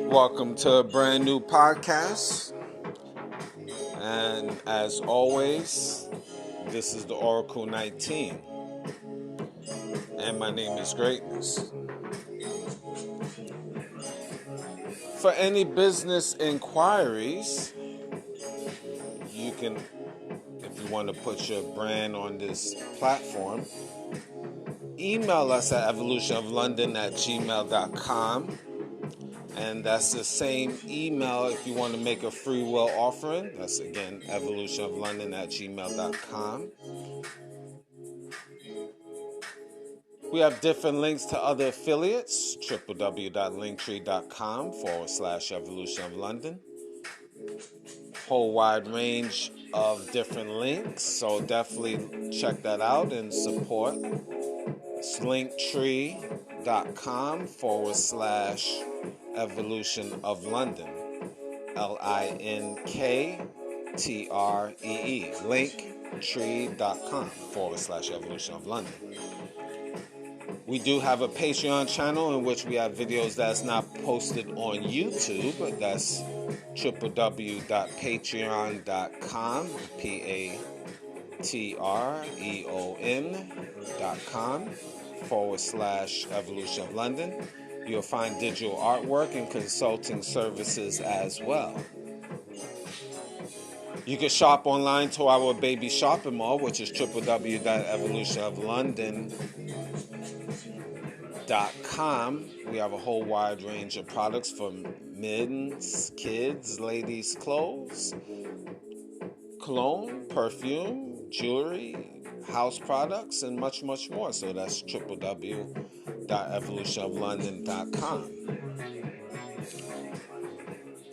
Welcome to a brand new podcast, and as always, this is the Oracle 19, and my name is Greatness. For any business inquiries, you can, if you want to put your brand on this platform, email us at evolutionoflondon@gmail.com. And that's the same email if you want to make a free will offering. That's, again, evolutionoflondon@gmail.com. We have different links to other affiliates, www.linktree.com/evolutionoflondon. Whole wide range of different links, so definitely check that out and support. It's linktree.com/Evolution of London. LINKTREE. Linktree.com/Evolution of London. We do have a Patreon channel in which we have videos that's not posted on YouTube. That's www.patreon.com/Evolution of London. You'll find digital artwork and consulting services as well. You can shop online to our baby shopping mall, which is www.evolutionoflondon.com. We have a whole wide range of products from men's, kids, ladies' clothes, cologne, perfume, jewelry, house products, and much, much more. So that's www.evolutionoflondon.com.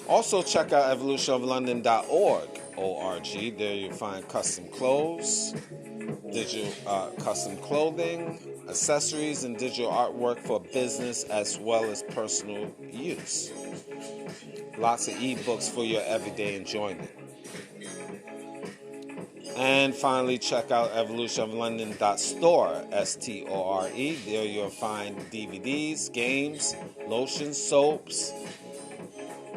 Also check out evolutionoflondon.org. O-R-G. There you'll find custom clothes, digital custom clothing, accessories, and digital artwork for business as well as personal use. Lots of ebooks for your everyday enjoyment. And finally, check out evolutionoflondon.store, S-T-O-R-E. There you'll find DVDs, games, lotions, soaps,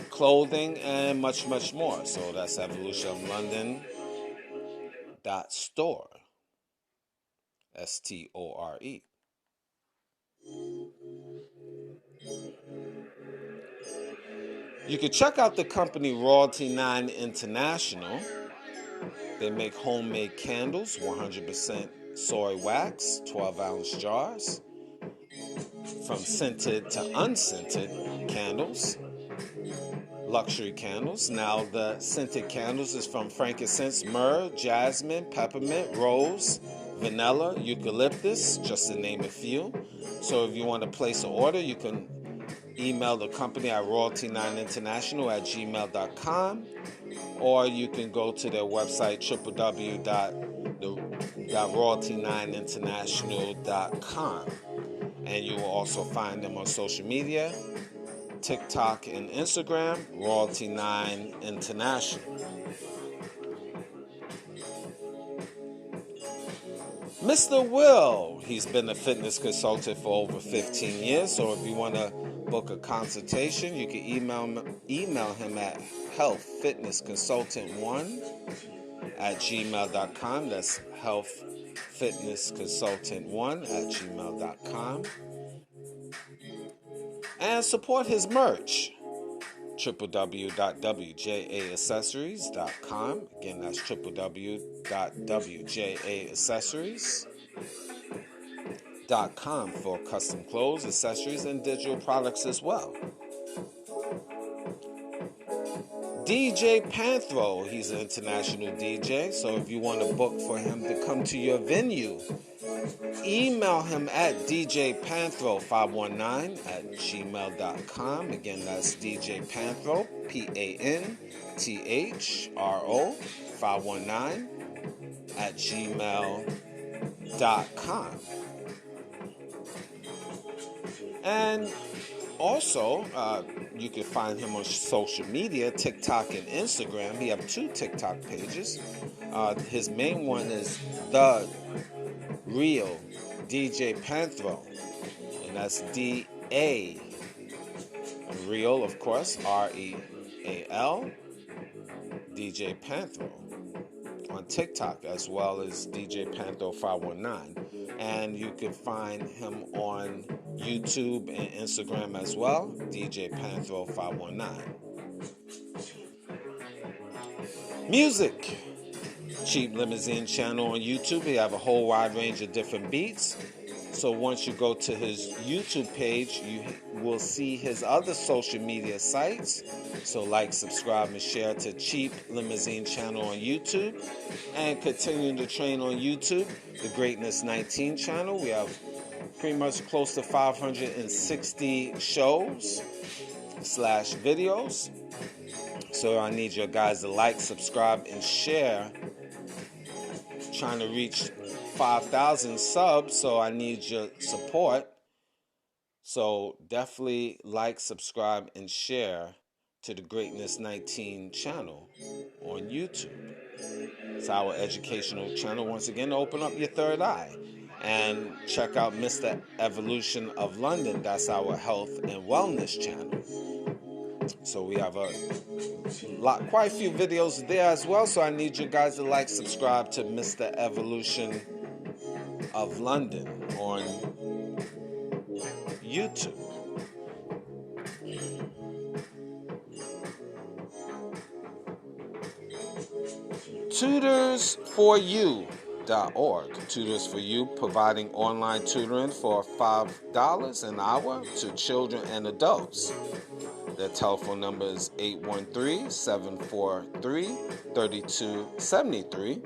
clothing, and much, much more. So that's evolutionoflondon.store, S-T-O-R-E. You can check out the company Royalty 9 International. They make homemade candles, 100% soy wax, 12-ounce jars, from scented to unscented candles, luxury candles. Now, the scented candles is from frankincense, myrrh, jasmine, peppermint, rose, vanilla, eucalyptus, just to name a few. So if you want to place an order, you can email the company at royalty9international@gmail.com, or you can go to their website, www.royalty9international.com. And you will also find them on social media, TikTok and Instagram, Royalty 9 International. Mr. Will, he's been a fitness consultant for over 15 years, so if you want to book a consultation, you can email him at healthfitnessconsultant1@gmail.com. That's healthfitnessconsultant1@gmail.com. And support his merch, www.wjaaccessories.com. Again, that's www.wjaaccessories.com for custom clothes, accessories, and digital products as well. DJ Panthro, he's an international DJ, so if you want to book for him to come to your venue email him at djpanthro519@gmail.com. Again, that's djpanthro, PANTHRO 519@gmail.com. And also, you can find him on social media, TikTok and Instagram. He have 2 TikTok pages. His main one is The Real DJ Panthro, and that's D-A, Real, of course, R-E-A-L, DJ Panthro on TikTok, as well as DJ Panthro 519. And you can find him on YouTube and Instagram as well, DJ Panthro 519. Music. Cheap Limousine channel on YouTube. He have a whole wide range of different beats. So once you go to his YouTube page, you will see his other social media sites. So like, subscribe, and share to Cheap Limousine channel on YouTube. And continuing to train on YouTube, the Greatness 19 channel. We have pretty much close to 560 shows / videos. So I need your guys to like, subscribe, and share. Trying to reach 5,000 subs, so I need your support. So definitely like, subscribe, and share to the Greatness 19 channel on YouTube. It's our educational channel. Once again, open up your third eye and check out Mr. Evolution of London. That's our health and wellness channel. So we have quite a few videos there as well. So I need you guys to like, subscribe to Mr. Evolution of London on YouTube. TutorsForYou.org. Tutors for You, providing online tutoring for $5 an hour to children and adults. Their telephone number is 813-743-3273.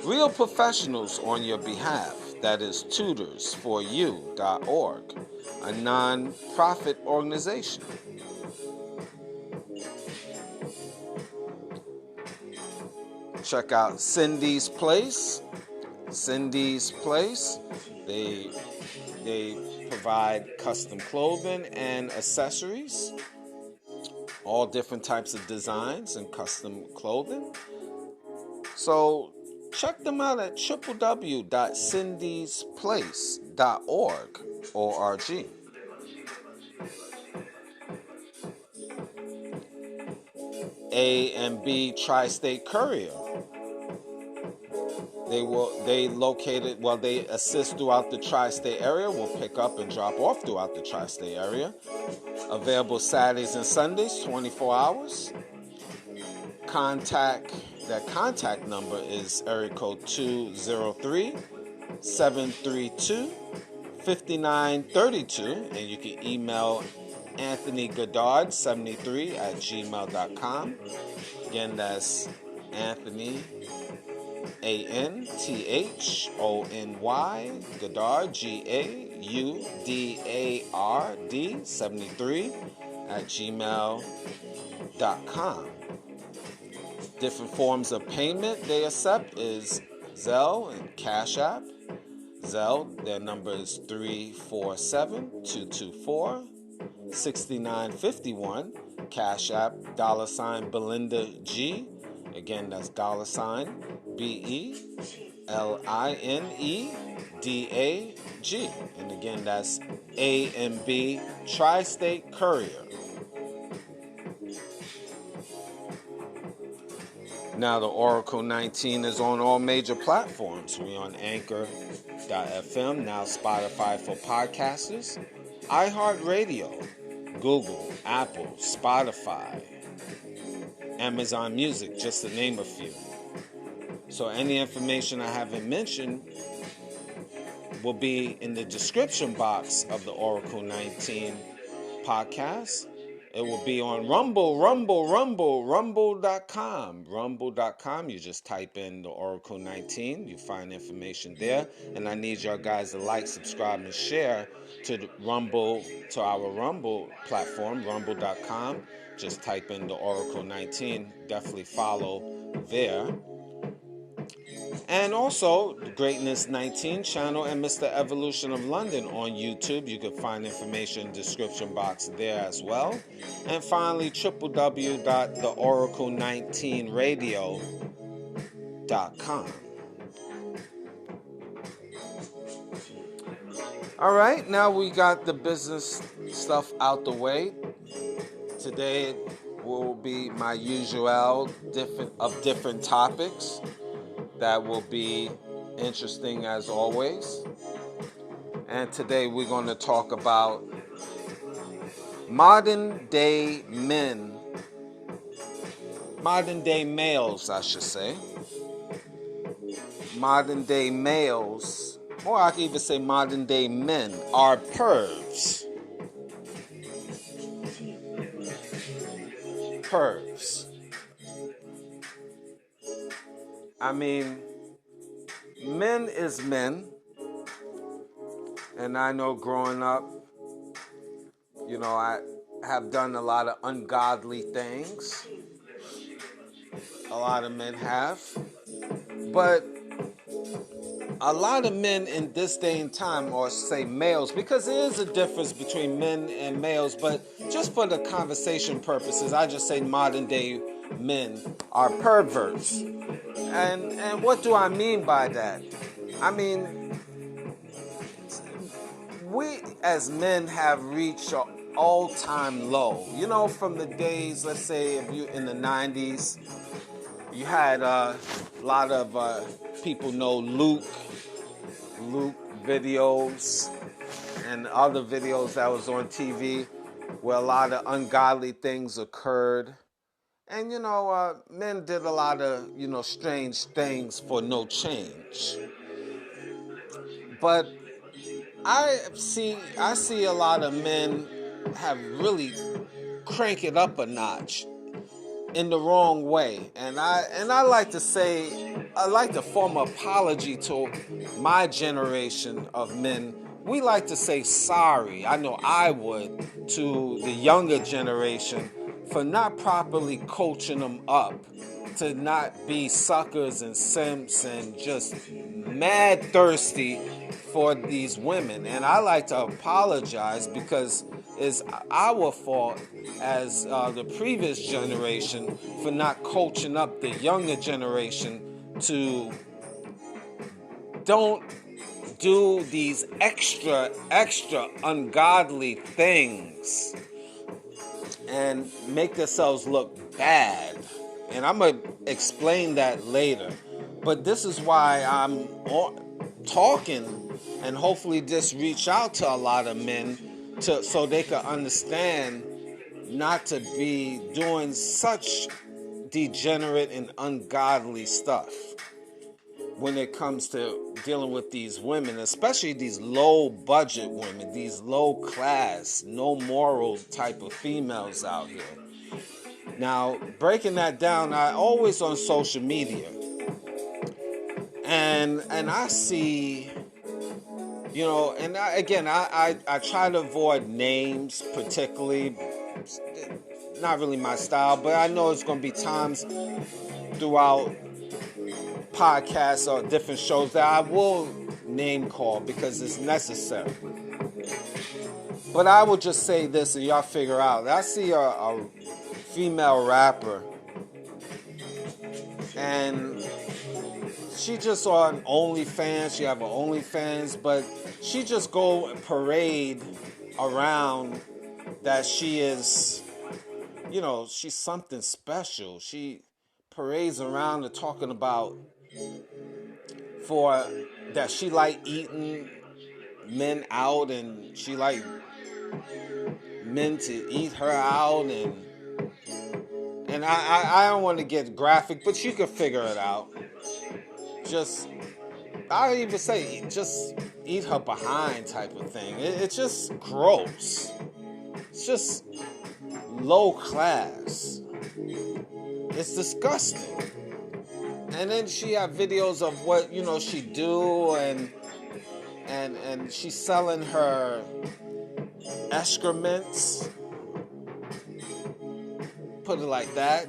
Real professionals on your behalf. That is TutorsForYou.org, a non-profit organization. Check out Cindy's Place. Cindy's Place. They provide custom clothing and accessories, all different types of designs and custom clothing. So check them out at www.cindysplace.org. A&B Tri-State Courier. They assist throughout the tri-state area. Will pick up and drop off throughout the tri-state area. Available Saturdays and Sundays, 24 hours. That contact number is area code 203-732-5932. And you can email Anthony Goddard 73@gmail.com. Again, that's Anthony ANTHONY Goddard GAUDARD 73@gmail.com. Different forms of payment they accept is Zelle and Cash App. Zelle, their number is 347-224-6951. Cash App, $ Belinda G. Again, that's $ BELINEDAG. And again, that's A&B Tri-State Courier. Now, the Oracle 19 is on all major platforms. We're on Anchor.fm, now Spotify for podcasters, iHeartRadio, Google, Apple, Spotify, Amazon Music, just to name a few. So any information I haven't mentioned will be in the description box of the Oracle 19 podcast. It will be on rumble.com. Rumble.com. You just type in the Oracle 19. You find information there. And I need y'all guys to like, subscribe, and share to our Rumble platform, rumble.com. Just type in the Oracle 19. Definitely follow there. And also, the Greatness 19 channel and Mr. Evolution of London on YouTube. You can find information in the description box there as well. And finally, www.theoracle19radio.com. All right, now we got the business stuff out the way. Today will be my usual different topics that will be interesting as always. And today we're going to talk about modern day males, I should say. Modern day males, or I can even say modern day men, are pervs. Pervs. I mean, men is men. And I know growing up, I have done a lot of ungodly things. A lot of men have. But a lot of men in this day and time, or say males, because there is a difference between men and males, but just for the conversation purposes, I just say modern day men are perverts. And what do I mean by that? I mean, we as men have reached an all-time low. From the days, let's say, if you in the 90s, you had a lot of people know Luke videos and other videos that was on TV where a lot of ungodly things occurred. And, men did a lot of, strange things for no change. But I see a lot of men have really cranked it up a notch in the wrong way. And I like to form an apology to my generation of men. We like to say sorry, I know I would, to the younger generation for not properly coaching them up to not be suckers and simps and just mad thirsty for these women. And I like to apologize because it's our fault as the previous generation for not coaching up the younger generation to don't do these extra ungodly things and make themselves look bad. And I'm going to explain that later. But this is why I'm talking and hopefully just reach out to a lot of men so they can understand not to be doing such degenerate and ungodly stuff when it comes to dealing with these women, especially these low budget women, these low class, no moral type of females out here. Now, breaking that down, I always on social media, and I see, and I try to avoid names particularly, not really my style, but I know it's going to be times throughout podcasts or different shows that I will name call because it's necessary. But I will just say this and y'all figure out. I see a female rapper and she just on OnlyFans. She have an OnlyFans, but she just go parade around that she is, she's something special. She parades around and talking about for that she like eating men out and she like men to eat her out and I don't want to get graphic, but you can figure it out. I even say just eat her behind type of thing. It's just gross. It's just low class. It's disgusting. And then she have videos of what, she do, and she's selling her excrements, put it like that,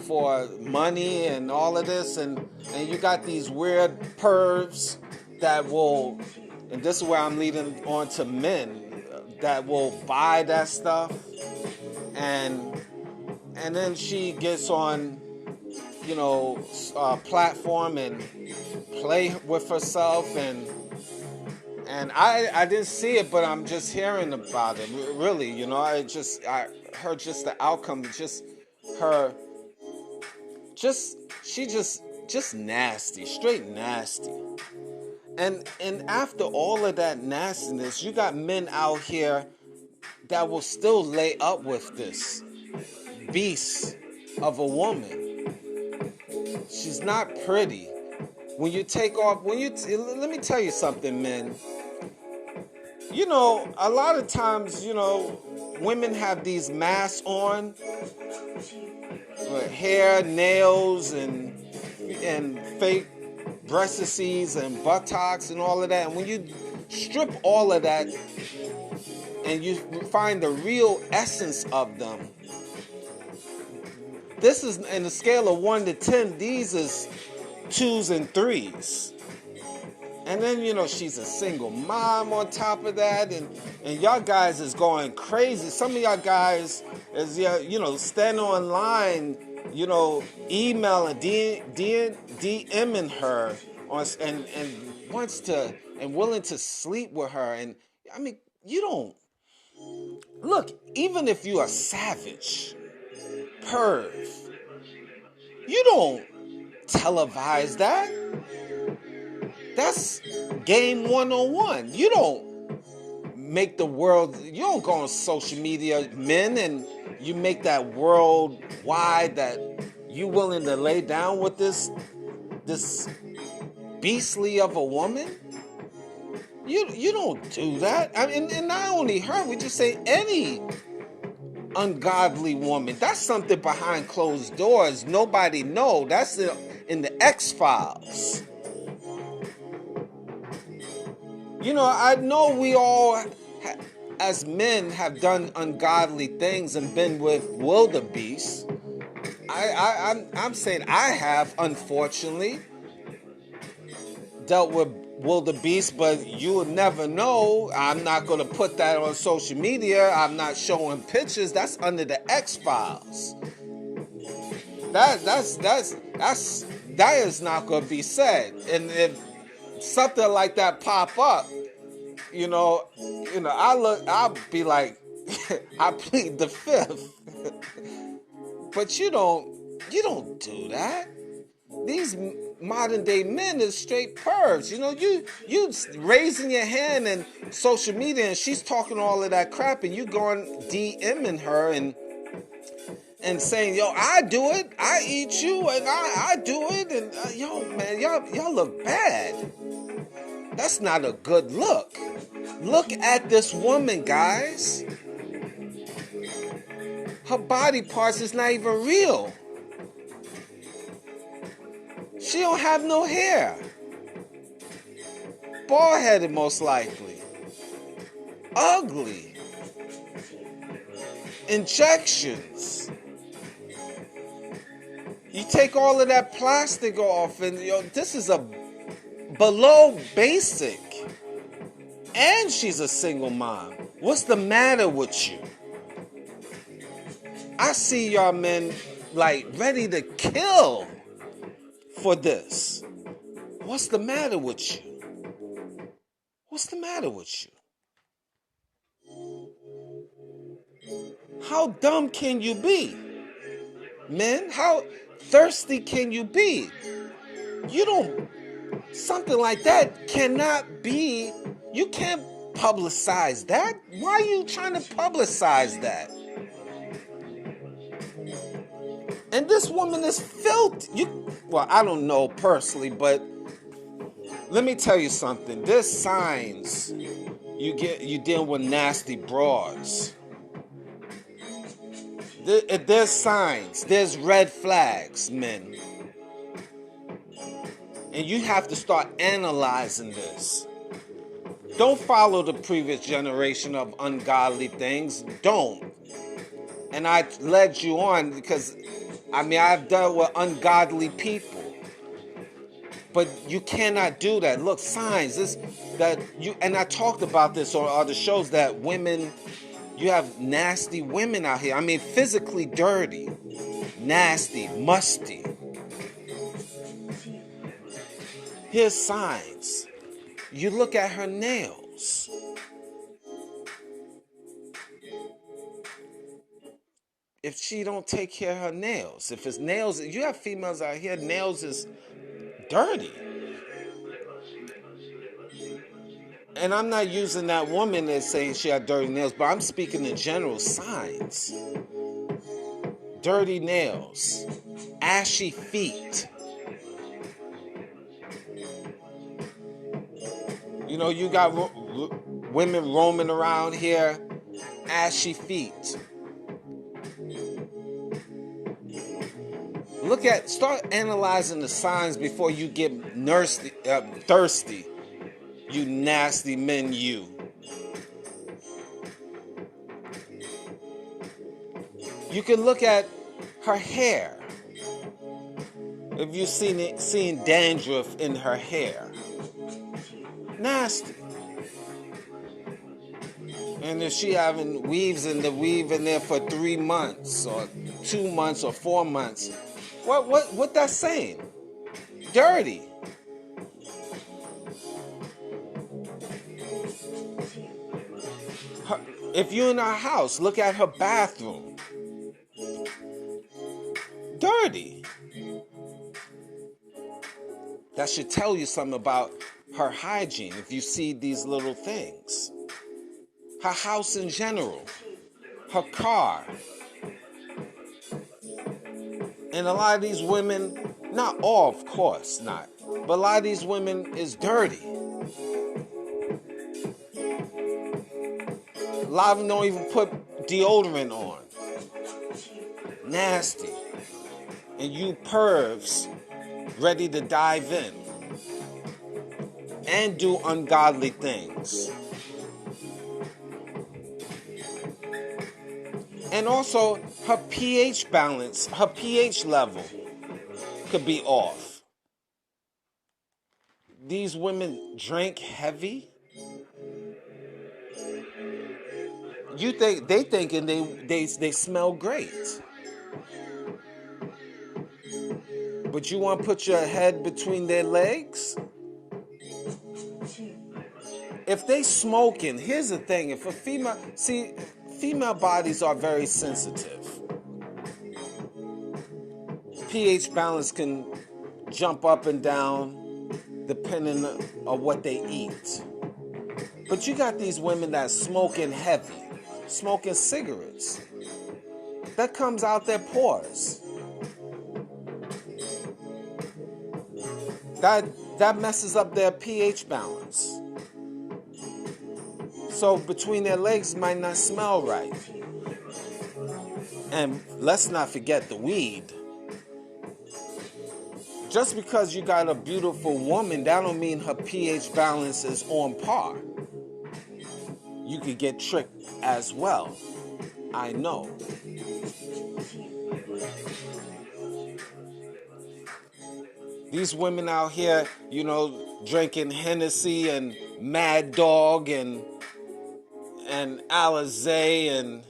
for money and all of this, and you got these weird pervs that will, and this is where I'm leading on to men, that will buy that stuff, and then she gets on, platform and play with herself, and I didn't see it, but I'm just hearing about it. Really, I heard just the outcome, just her, she just nasty, straight nasty. And after all of that nastiness, you got men out here that will still lay up with this beast of a woman. She's not pretty. When you take off, let me tell you something, men. A lot of times, women have these masks on with hair, nails, and fake breasts and buttocks and all of that. And when you strip all of that and you find the real essence of them, this is, in the scale of 1 to 10, these is 2s and 3s. And then, she's a single mom on top of that, and y'all guys is going crazy. Some of y'all guys is, standing online, emailing, DMing her and wants to, and willing to sleep with her. And I mean, you don't, look, even if you are savage, perv, you don't televise that. That's game 101. You don't make the world, you don't go on social media, men, and you make that world wide that you willing to lay down with this beastly of a woman. You don't do that. I mean, and not only her, we just say any ungodly woman. That's something behind closed doors. Nobody know. That's in the X-Files. I know we all, as men, have done ungodly things and been with wildebeests. I'm saying I have, unfortunately, dealt with wildebeests, but you will never know. I'm not going to put that on social media. I'm not showing pictures. That's under the X-Files. That is not going to be said. And if something like that pop up, I'll be like, I plead the fifth. But you don't do that. These modern day men is straight pervs. You raising your hand in social media, and she's talking all of that crap, and you going DMing her and saying, yo, I do it, I eat you, and I do it, and yo, man, y'all look bad. That's not a good look. Look at this woman, guys. Her body parts is not even real. She don't have no hair. Bald-headed, most likely. Ugly. Injections. You take all of that plastic off, and this is a below basic. And she's a single mom. What's the matter with you? I see y'all men like ready to kill for this. What's the matter with you? What's the matter with you? How dumb can you be? Men, how thirsty can you be? Something like that cannot be, you can't publicize that. Why are you trying to publicize that? And this woman is filthy. Well, I don't know personally, but let me tell you something. There's signs you deal with nasty broads. There's signs. There's red flags, men. And you have to start analyzing this. Don't follow the previous generation of ungodly things. Don't. And I led you on because, I've dealt with ungodly people. But you cannot do that. Look, signs. And I talked about this on other shows, that women, you have nasty women out here. Physically dirty, nasty, musty. Here's signs. You look at her nails. If she don't take care of her nails, if it's nails, you have females out here, nails is dirty. And I'm not using that woman that's saying she had dirty nails, but I'm speaking in general signs. Dirty nails, ashy feet. You got women roaming around here, ashy feet. Start analyzing the signs before you get thirsty. You nasty men, you. You can look at her hair. If you've seen dandruff in her hair. Nasty. And if she having weave in there for 3 months or 2 months or 4 months, what that's saying? Dirty. If you're in her house, look at her bathroom. Dirty. That should tell you something about her hygiene if you see these little things. Her house in general. Her car. And a lot of these women, not all, of course not, but a lot of these women is dirty. A lot of them don't even put deodorant on. Nasty. And you pervs ready to dive in and do ungodly things. And also, her pH balance, her pH level could be off. These women drink heavy. They thinking they smell great. But you want to put your head between their legs? If they smoking, here's the thing. If a female bodies are very sensitive. pH balance can jump up and down depending on what they eat. But you got these women that smoking heavy, smoking cigarettes. That comes out their pores. That messes up their pH balance. So between their legs might not smell right. And let's not forget the weed. Just because you got a beautiful woman, that don't mean her pH balance is on par. You could get tricked as well. I know. These women out here, drinking Hennessy and Mad Dog and Alizé and,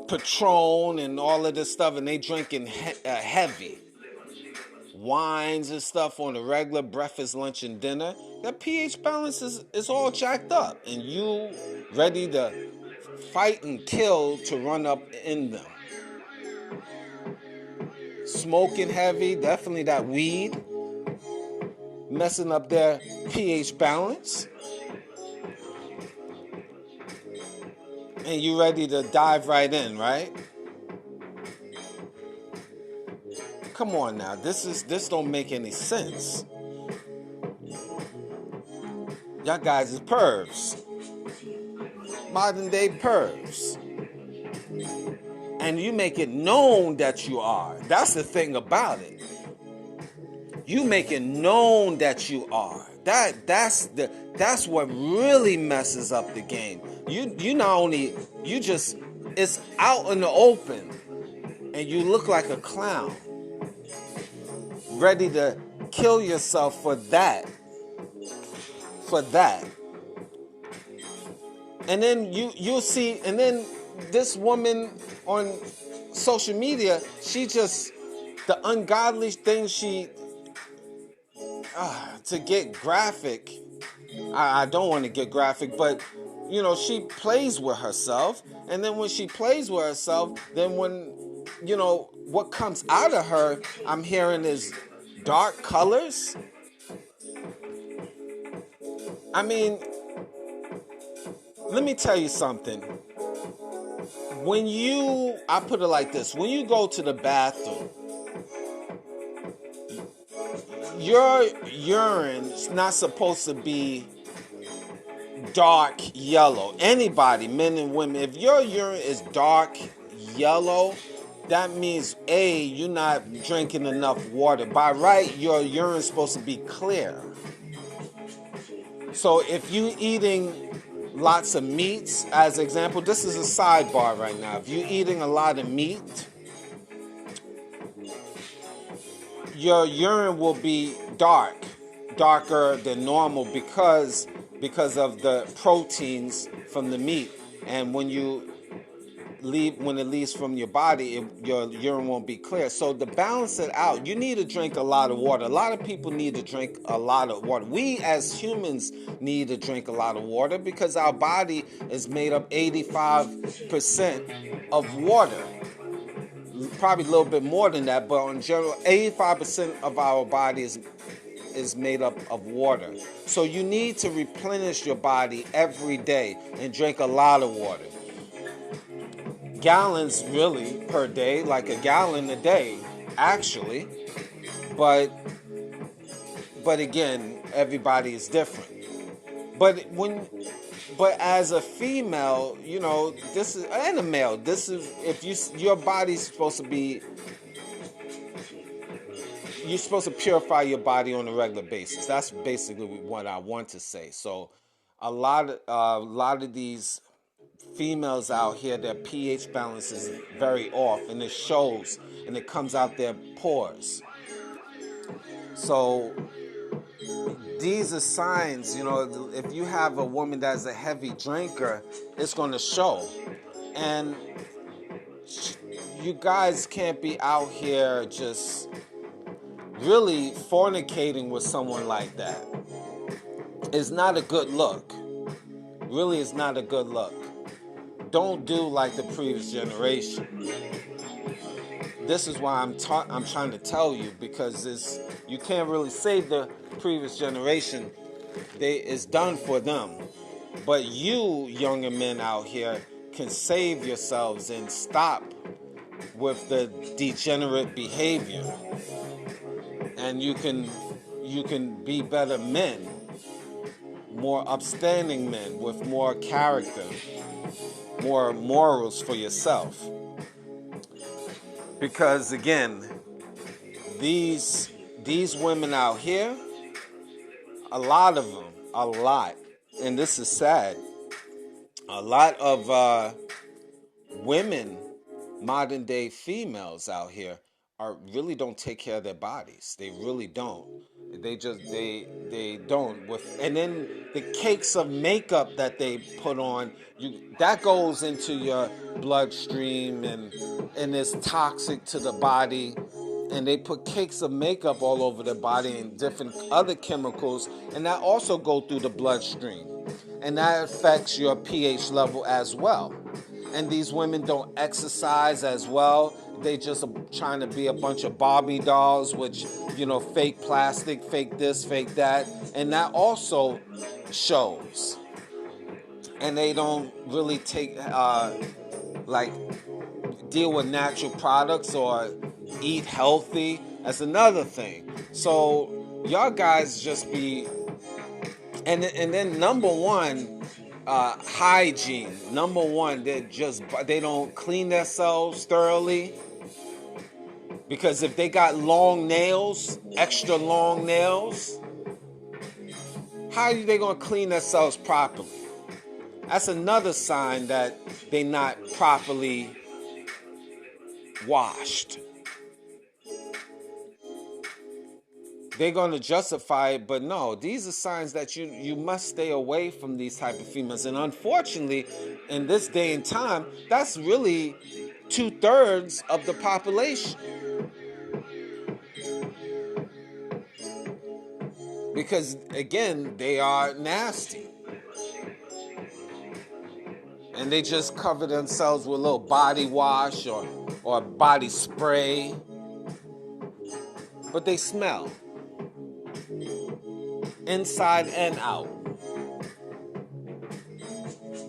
Patron and all of this stuff, and they drinking heavy wines and stuff on the regular breakfast, lunch, and dinner. That pH balance is all jacked up, and you ready to fight and kill to run up in them. Smoking heavy, definitely that weed, messing up their pH balance. And you ready to dive right in, right? Come on now, this don't make any sense. Y'all guys is pervs. Modern day pervs. and you make it known that you are. That's the thing about it. You make it known that you are. That's what really messes up the game. You not only, you just, it's out in the open and you look like a clown, ready to kill yourself for that. And then you'll see, and then this woman on social media, she just, the ungodly things to get graphic, I don't want to get graphic, but she plays with herself, and then when she plays with herself, then when what comes out of her, I'm hearing is dark colors. I mean, let me tell you something. I put it like this, when you go to the bathroom, your urine's not supposed to be dark yellow. Anybody, men and women, if your urine is dark yellow, that means you're not drinking enough water. By right, your urine's supposed to be clear. So if you eating lots of meats, as an example, this is a sidebar right now. If you're eating a lot of meat, your urine will be darker than normal because of the proteins from the meat. And when it leaves from your body, your urine won't be clear. So to balance it out, you need to drink a lot of water. A lot of people need to drink a lot of water. We as humans need to drink a lot of water because our body is made up 85% of water. Probably a little bit more than that, but in general, 85% of our body is made up of water. So you need to replenish your body every day and drink a lot of water. Gallons really per day, like a gallon a day, actually. But again, everybody is different. But as a female, this is, and a male, this is, if your body's supposed to be, you're supposed to purify your body on a regular basis. That's basically what I want to say. So a lot of these females out here, their pH balance is very off, and it shows, and it comes out their pores. So these are signs, if you have a woman that's a heavy drinker, it's going to show. And you guys can't be out here just really fornicating with someone like that. It's not a good look. Really, it's not a good look. Don't do like the previous generation. This is why I'm trying to tell you, because you can't really save the previous generation. It's done for them. But you younger men out here can save yourselves and stop with the degenerate behavior. And you can be better men, more upstanding men with more character, more morals for yourself. Because again, these women out here, a lot of them, and this is sad, a lot of women, modern day females out here, really don't take care of their bodies. They really don't. They don't. And then the cakes of makeup that they put on, that goes into your bloodstream and it's toxic to the body. And they put cakes of makeup all over their body and different other chemicals, and that also go through the bloodstream. And that affects your pH level as well. And these women don't exercise as well. They just are trying to be a bunch of Barbie dolls, which, fake plastic, fake this, fake that. And that also shows. And they don't really deal with natural products or eat healthy. That's another thing. So y'all guys just be, and then number one, hygiene. Number one, they don't clean themselves thoroughly. Because if they got long nails, extra long nails, how are they going to clean themselves properly? That's another sign that they're not properly washed. They're going to justify it, but no, these are signs that you must stay away from these type of females. And unfortunately, in this day and time, that's really 2/3 of the population. Because, again, they are nasty. And they just cover themselves with a little body wash or body spray. But they smell. Inside and out.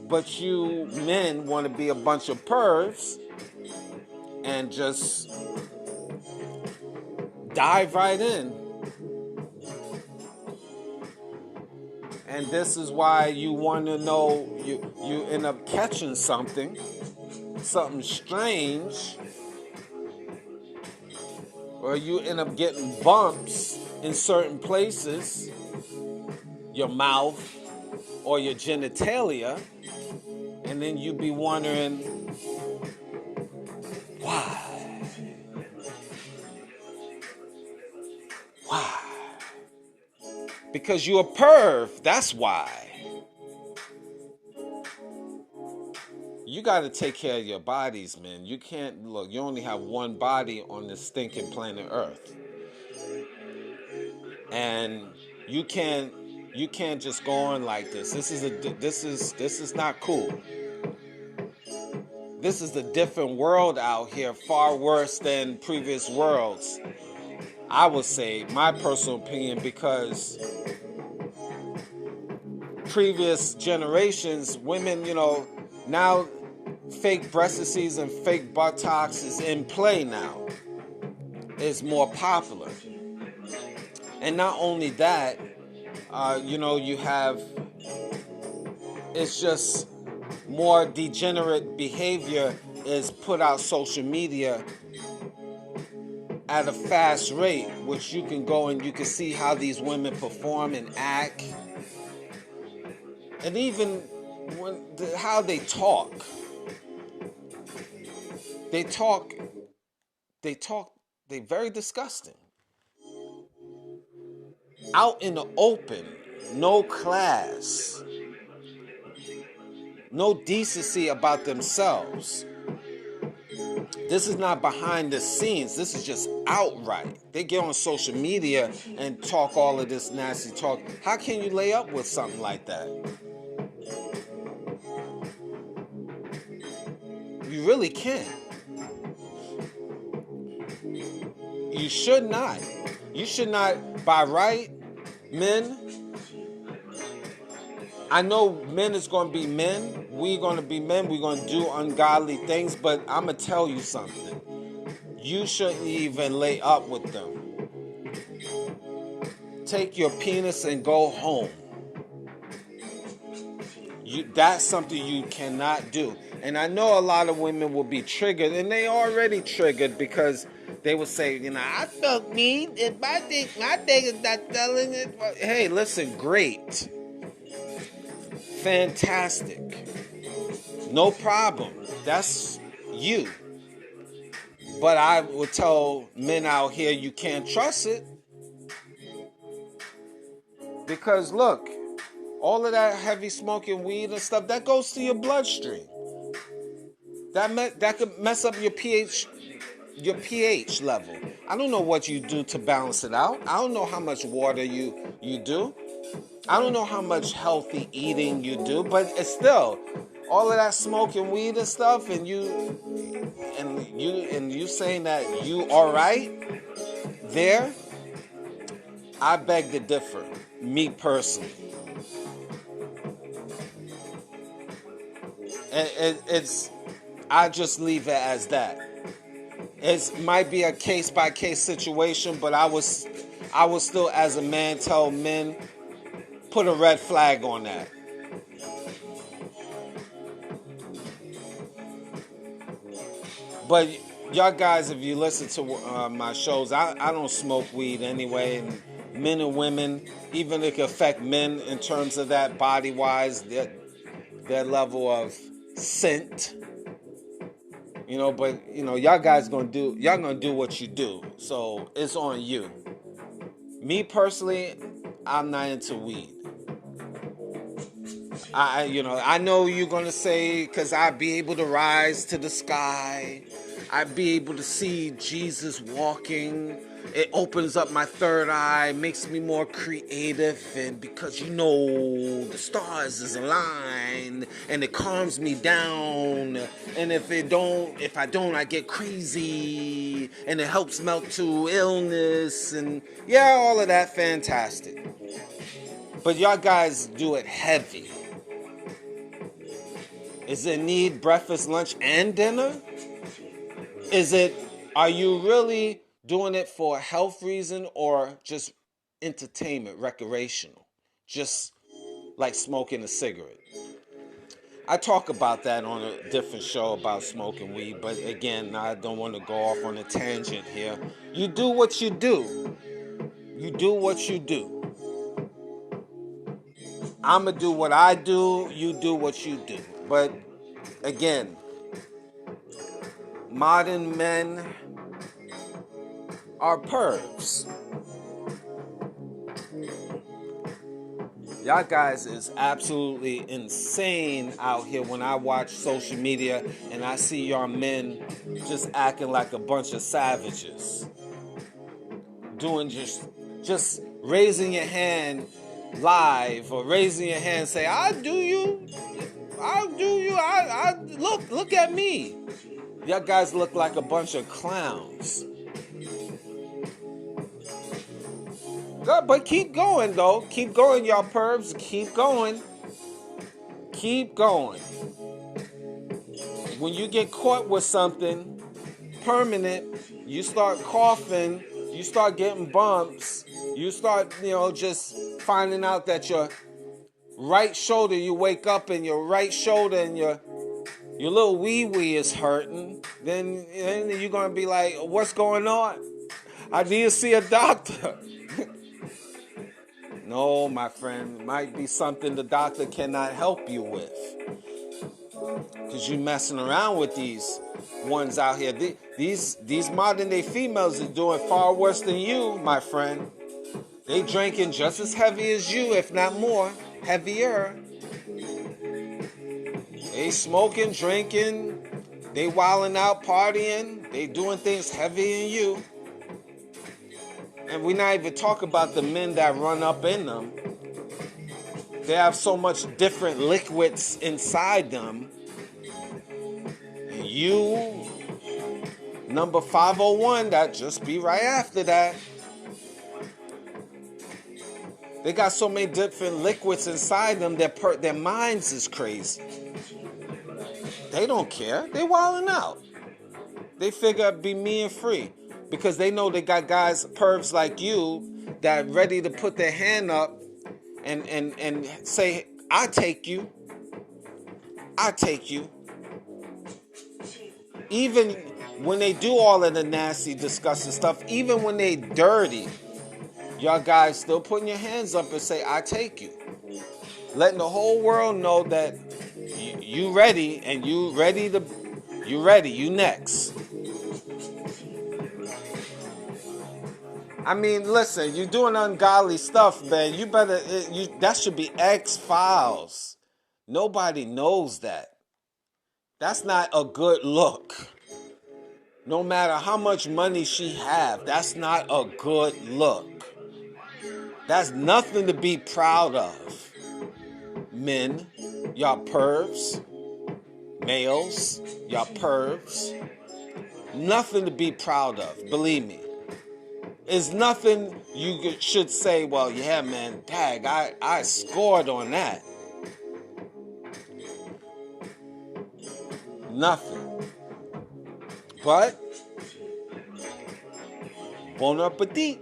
But you men want to be a bunch of pervs and just dive right in. And this is why you want to know, you end up catching something strange, or you end up getting bumps in certain places, your mouth or your genitalia, and then you be wondering, why? Why? Because you're a perv, that's why. You got to take care of your bodies, man. You can't, look, you only have one body on this stinking planet Earth. And you can't just go on like this. This is not cool. This is a different world out here, far worse than previous worlds. I would say, my personal opinion, because previous generations, women, now fake breast disease and fake buttocks is in play now. It's more popular. And not only that, you have, it's just more degenerate behavior is put out social media at a fast rate, which you can go and you can see how these women perform and act, and even how they talk. They're very disgusting. Out in the open, no class, no decency about themselves. This is not behind the scenes. This is just outright. They get on social media and talk all of this nasty talk. How can you lay up with something like that? You really can't. You should not. You should not, by right, men. I know men is going to be men. We're going to be men. We're going to do ungodly things. But I'm going to tell you something. You shouldn't even lay up with them. Take your penis and go home. That's something you cannot do. And I know a lot of women will be triggered. And they already triggered because they will say, I felt me. If my dick is not telling it. Hey, listen, great. Fantastic. No problem. That's you. But I would tell men out here you can't trust it. Because look, all of that heavy smoking weed and stuff, that goes to your bloodstream. That could mess up your pH level. I don't know what you do to balance it out. I don't know how much water you do. I don't know how much healthy eating you do, but it's still all of that smoking weed and stuff, and you saying that you all right there. I beg to differ, me personally. I just leave it as that. It might be a case-by-case situation, but I would still, as a man, tell men, put a red flag on that. But y'all guys, if you listen to my shows, I don't smoke weed anyway. And men and women, even it can affect men in terms of that body-wise, their level of scent. But y'all guys gonna do what you do. So it's on you. Me personally, I'm not into weed. I know you're gonna say, because I'd be able to rise to the sky, I'd be able to see Jesus walking. It opens up my third eye, makes me more creative, and because the stars is aligned, and it calms me down. And if I don't, I get crazy, and it helps melt to illness, and all of that, fantastic. But y'all guys do it heavy. Is it need breakfast, lunch, and dinner? Are you really doing it for a health reason or just entertainment, recreational? Just like smoking a cigarette. I talk about that on a different show about smoking weed, but again, I don't want to go off on a tangent here. You do what you do. You do what you do. I'm going to do what I do, you do what you do. But again, modern men are pervs. Y'all guys is absolutely insane out here when I watch social media and I see y'all men just acting like a bunch of savages. Doing just raising your hand live or raising your hand and say, I'll do you, look at me. Y'all guys look like a bunch of clowns. Good, but keep going though. Keep going, y'all pervs. Keep going. Keep going. When you get caught with something permanent, you start coughing, you start getting bumps, you start, just finding out that your right shoulder, you wake up and your right shoulder and your little wee-wee is hurting, then you're going to be like, what's going on? I need to see a doctor. No, my friend, it might be something the doctor cannot help you with. Because you're messing around with these ones out here. These modern day females are doing far worse than you, my friend. They drinking just as heavy as you, if not more, heavier. They smoking, drinking, they wilding out, partying, they doing things heavier than you. And we're not even talking about the men that run up in them. They have so much different liquids inside them. And you, number 501, that just be right after that. They got so many different liquids inside them that their minds is crazy. They don't care. They wilding out. They figure it'd be me and free. Because they know they got guys, pervs like you, that ready to put their hand up and say, I take you. I take you. Even when they do all of the nasty, disgusting stuff, even when they dirty, y'all guys still putting your hands up and say, I take you. Letting the whole world know that you ready and you next. I mean, listen, you're doing ungodly stuff, man. You better, that should be X-Files. Nobody knows that. That's not a good look. No matter how much money she have, that's not a good look. That's nothing to be proud of. Men, y'all pervs. Males, y'all pervs. Nothing to be proud of, believe me. It's nothing you should say, well, yeah, man, tag, I scored on that. Nothing. But, bon appetit.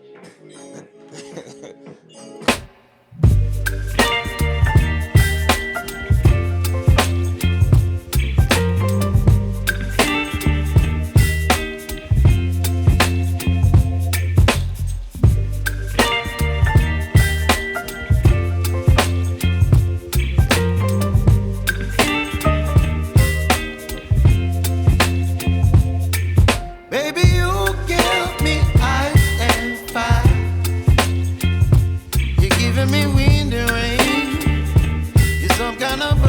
one of us.